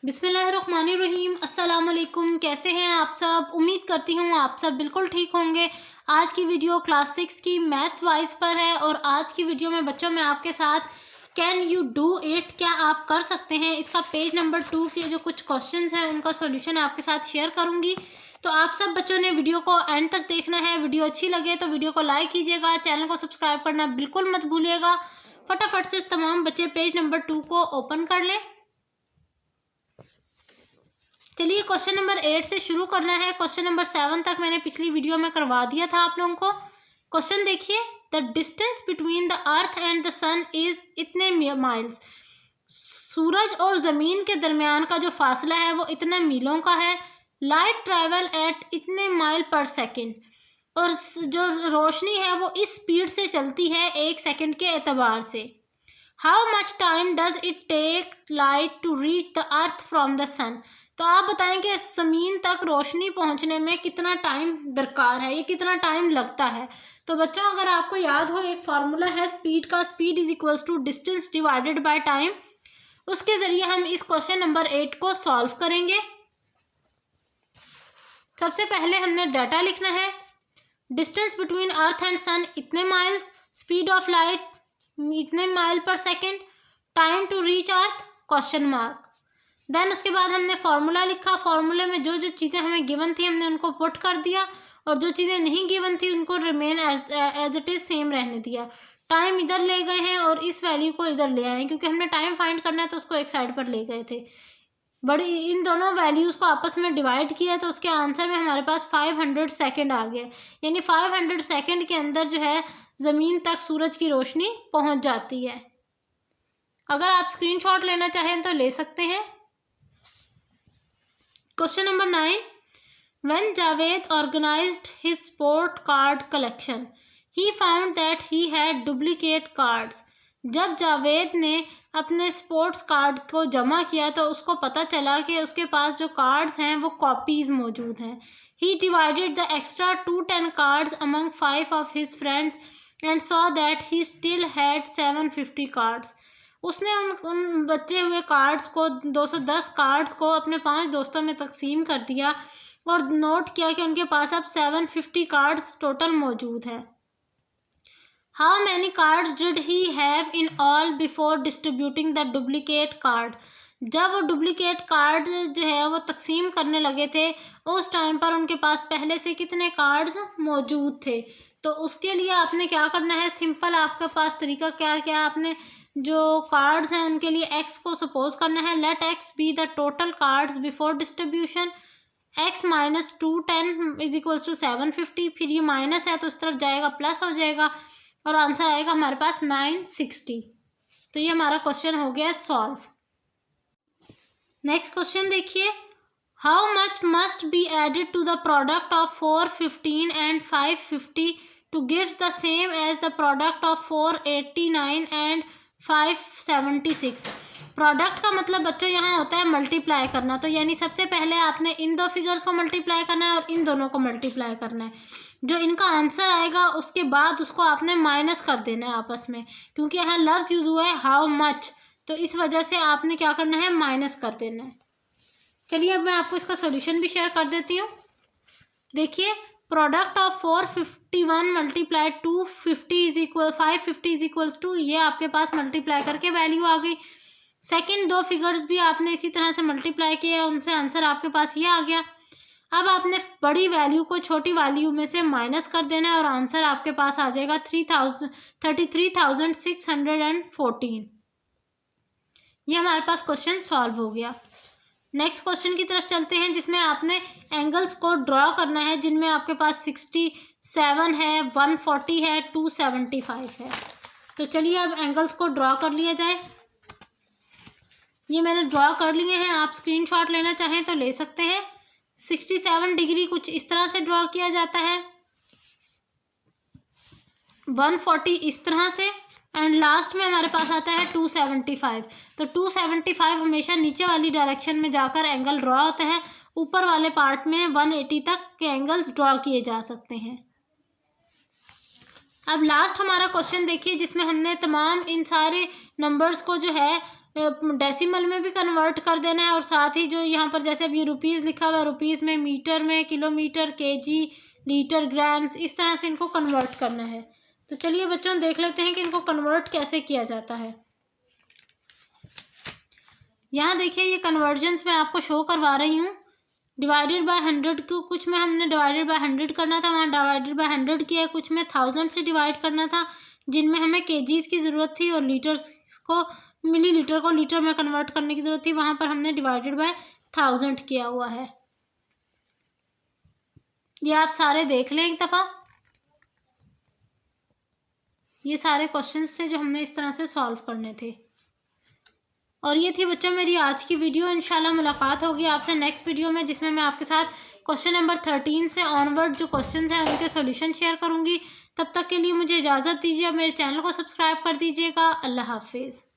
बिस्मिल्लाहिर्रहमानिर्रहीम। अस्सलाम वालेकुम। कैसे हैं आप सब? उम्मीद करती हूँ आप सब बिल्कुल ठीक होंगे। आज की वीडियो क्लास 6 की मैथ्स वाइज पर है और आज की वीडियो में बच्चों मैं आपके साथ कैन यू डू इट, क्या आप कर सकते हैं, इसका पेज नंबर 2 के जो कुछ क्वेश्चंस हैं उनका सॉल्यूशन आपके साथ शेयर करूँगी। तो आप सब बच्चों ने वीडियो को एंड तक देखना है। वीडियो अच्छी लगे तो वीडियो को लाइक कीजिएगा, चैनल को सब्सक्राइब करना बिल्कुल मत भूलिएगा। फटाफट से तमाम बच्चे पेज नंबर 2 को ओपन कर लें। चलिए क्वेश्चन नंबर 8 से शुरू करना है। क्वेश्चन नंबर 7 तक मैंने पिछली वीडियो में करवा दिया था आप लोगों को। क्वेश्चन देखिए, the distance between the earth and the sun is इतने माइल्स। सूरज और ज़मीन के दरमियान का जो फासला है वो इतने मीलों का है। लाइट ट्रैवल एट इतने माइल पर सेकेंड, और जो रोशनी है वो इस स्पीड से चलती है 1 सेकेंड के एतबार से। How much time does it take light to reach the earth from the sun. तो आप बताएं कि ज़मीन तक रोशनी पहुंचने में कितना टाइम दरकार है, ये कितना टाइम लगता है। तो बच्चों अगर आपको याद हो, एक फार्मूला है स्पीड का, speed is equals to distance divided by time. उसके ज़रिए हम इस क्वेश्चन नंबर 8 को सॉल्व करेंगे। सबसे पहले हमने डाटा लिखना है। Distance between earth and sun इतने माइल्स, स्पीड ऑफ लाइट इतने mile per second, time to reach earth question mark. Then उसके बाद हमने फार्मूला लिखा। फार्मूले में जो जो चीज़ें हमें गिवन थी हमने उनको पुट कर दिया, और जो चीज़ें नहीं गिवन थी उनको remain as it is same रहने दिया। टाइम इधर ले गए हैं और इस वैल्यू को इधर ले आए हैं, क्योंकि हमने टाइम फाइंड करना है तो उसको एक साइड पर ले गए थे। बड़ी इन दोनों वैल्यूज़ को आपस में डिवाइड किया तो उसके आंसर में हमारे पास 500 सेकेंड आ गया। यानी 500 सेकेंड के अंदर जो है ज़मीन तक सूरज की रोशनी पहुंच जाती है। अगर आप स्क्रीनशॉट लेना चाहें तो ले सकते हैं। Question number 9, when Javed organised his sport card collection he found that he had duplicate cards. जब जावेद ने अपने स्पोर्ट्स कार्ड को जमा किया तो उसको पता चला कि उसके पास जो कार्ड्स हैं वो कॉपीज़ मौजूद हैं। He divided the extra 210 cards among 5 of his friends and saw that he still had 750 cards. उसने उन बचे हुए कार्ड्स को 210 कार्ड्स को अपने 5 दोस्तों में तकसीम कर दिया और नोट किया कि उनके पास अब 750 कार्ड्स टोटल मौजूद है। How many cards did he have in all before distributing the duplicate card. जब वो डुप्लीकेट कार्ड जो है वो तकसीम करने लगे थे उस टाइम पर उनके पास पहले से कितने कार्ड्स मौजूद थे। तो उसके लिए आपने क्या करना है, सिंपल आपके पास तरीका क्या क्या, आपने जो कार्ड्स हैं उनके लिए x को सपोज करना है। Let x be the total cards before distribution. x minus 210 is equals to 750। फिर ये माइनस है तो उस तरफ जाएगा प्लस हो जाएगा और आंसर आएगा हमारे पास 960। तो ये हमारा क्वेश्चन हो गया सॉल्व। नेक्स्ट क्वेश्चन देखिए, how much must be added to the product of 415 and 550 to gives the same as the product of 489 and 576। Product का मतलब बच्चों यहाँ होता है मल्टीप्लाई करना। तो यानी सबसे पहले आपने इन दो फिगर्स को मल्टीप्लाई करना है और इन दोनों को मल्टीप्लाई करना है। जो इनका आंसर आएगा उसके बाद उसको आपने माइनस कर देना है आपस में, क्योंकि यहाँ लफ्ज़ यूज़ हुआ है हाउ मच, तो इस वजह से आपने क्या करना है, माइनस कर देना है। चलिए अब मैं आपको इसका सोल्यूशन भी शेयर कर देती हूँ। देखिए, product of 451 multiply 250 is equal 550 is equals to, ये आपके पास मल्टीप्लाई करके वैल्यू आ गई। सेकंड दो फिगर्स भी आपने इसी तरह से मल्टीप्लाई किया, उनसे आंसर आपके पास ये आ गया। अब आपने बड़ी वैल्यू को छोटी वैल्यू में से माइनस कर देना है और आंसर आपके पास आ जाएगा 33,614। ये हमारे पास क्वेश्चन सॉल्व हो गया। नेक्स्ट क्वेश्चन की तरफ चलते हैं, जिसमें आपने एंगल्स को ड्रॉ करना है, जिनमें आपके पास 67 है, 140 है, 275 है। तो चलिए अब एंगल्स को ड्रॉ कर लिया जाए। ये मैंने ड्रॉ कर लिए हैं, आप स्क्रीनशॉट लेना चाहें तो ले सकते हैं। 67 डिग्री कुछ इस तरह से ड्रॉ किया जाता है, 140 इस तरह से, एंड लास्ट में हमारे पास आता है 275। तो 275 हमेशा नीचे वाली डायरेक्शन में जाकर एंगल ड्रॉ होता है, ऊपर वाले पार्ट में 180 तक के एंगल्स ड्रॉ किए जा सकते हैं। अब लास्ट हमारा क्वेश्चन देखिए, जिसमें हमने तमाम इन सारे नंबर्स को जो है डेसिमल में भी कन्वर्ट कर देना है, और साथ ही जो यहाँ पर जैसे अभी रुपीज़ लिखा हुआ है, रुपीज़ में, मीटर में, किलोमीटर, केजी, लीटर, ग्राम्स, इस तरह से इनको कन्वर्ट करना है। तो चलिए बच्चों देख लेते हैं कि इनको कन्वर्ट कैसे किया जाता है। यहाँ देखिए ये कन्वर्जन्स मैं आपको शो करवा रही हूँ। डिवाइडेड बाय 100 को कुछ में हमने डिवाइडेड बाय 100 करना था, वहाँ डिवाइडेड बाय 100 किया है। कुछ में 1000 से डिवाइड करना था, जिनमें हमें केजीज़ की ज़रूरत थी, और लीटर्स को, मिलीलीटर को लीटर में कन्वर्ट करने की ज़रूरत थी, वहाँ पर हमने डिवाइडेड बाय 1000 किया हुआ है। ये आप सारे देख लें एक दफ़ा। ये सारे क्वेश्चंस थे जो हमने इस तरह से सॉल्व करने थे। और ये थी बच्चों मेरी आज की वीडियो। इंशाल्लाह मुलाकात होगी आपसे नेक्स्ट वीडियो में, जिसमें मैं आपके साथ क्वेश्चन नंबर 13 से ऑनवर्ड जो क्वेश्चंस हैं उनके सॉल्यूशन शेयर करूंगी। तब तक के लिए मुझे इजाज़त दीजिए। मेरे चैनल को सब्सक्राइब कर दीजिएगा। अल्लाह हाफिज़।